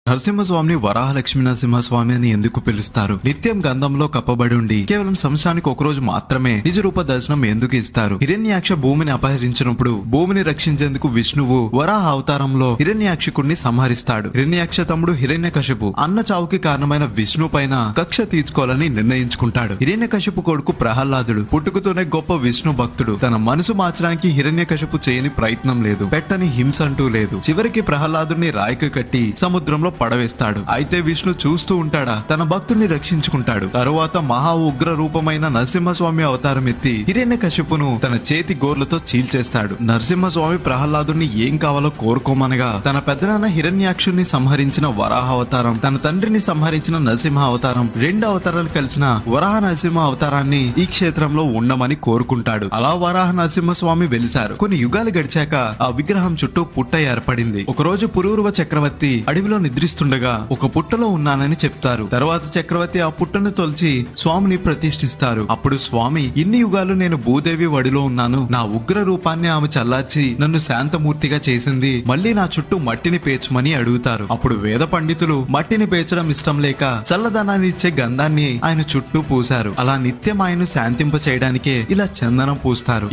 నరసింహస్వామిని వరాహ లక్ష్మీ నరసింహస్వామి అని ఎందుకు పిలుస్తారు? నిత్యం గంధంలో కప్పబడి ఉండి కేవలం సంవత్సరానికి ఒకరోజు మాత్రమే నిజ రూప దర్శనం ఎందుకు ఇస్తారు? హిరణ్యాక్ష భూమిని అపహరించినప్పుడు భూమిని రక్షించేందుకు విష్ణువు వరాహ అవతారంలో హిరణ్యాక్షకుడిని సంహరిస్తాడు. హిరణ్యాక్ష తమ్ముడు హిరణ్యకశిపు అన్న చావుకి కారణమైన విష్ణు పైన కక్ష తీర్చుకోవాలని నిర్ణయించుకుంటాడు. హిరణ్యకశిపు కొడుకు ప్రహ్లాదుడు పుట్టుకతోనే గొప్ప విష్ణు భక్తుడు. తన మనసు మార్చడానికి హిరణ్యకశిపు చేయని ప్రయత్నం లేదు, పెట్టని హింస అంటూ లేదు. చివరికి ప్రహ్లాదుడిని రాయికి కట్టి సముద్రంలో పడవేస్తాడు. అయితే విష్ణు చూస్తూ ఉంటాడా? తన భక్తుడిని రక్షించుకుంటాడు. తరువాత మహా ఉగ్ర రూపమైన నరసింహస్వామి అవతారం ఎత్తి హిరణ్యకశిపును తన చేతి గోర్లతో చీల్చేస్తాడు. నరసింహస్వామి ప్రహ్లాదుడిని ఏం కావాలో కోరుకోమనగా తన పెద్దనాన్న హిరణ్యాక్షుని సంహరించిన వరాహ అవతారం, తన తండ్రిని సంహరించిన నరసింహ అవతారం, రెండు అవతారాలు కలిసిన వరాహ నరసింహ అవతారాన్ని ఈ క్షేత్రంలో ఉండమని కోరుకుంటాడు. అలా వరాహ నరసింహస్వామి వెలిశారు. కొన్ని యుగాలు గడిచాక ఆ విగ్రహం చుట్టూ పుట్ట ఏర్పడింది. ఒకరోజు పురూరవ చక్రవర్తి అడవిలో నిద్రిస్తుండగా ఒక పుట్టలో ఉన్నానని చెప్తారు. తర్వాత చక్రవర్తి ఆ పుట్టను తొలిచి స్వామిని ప్రతిష్ఠిస్తారు. అప్పుడు స్వామి, ఇన్ని యుగాలు నేను భూదేవి వడిలో ఉన్నాను. నా ఉగ్ర రూపాన్ని ఆమె చల్లార్చి నన్ను శాంతమూర్తిగా చేసింది. మళ్లీ నా చుట్టూ మట్టిని పేర్చమని అడుగుతారు. అప్పుడు వేద పండితులు మట్టిని పేర్చడం ఇష్టం లేక చల్లదనాన్ని ఇచ్చే గంధాన్ని ఆయన చుట్టూ పూశారు. అలా నిత్యం ఆయన్ను శాంతింప చేయడానికే ఇలా చందనం పూస్తారు.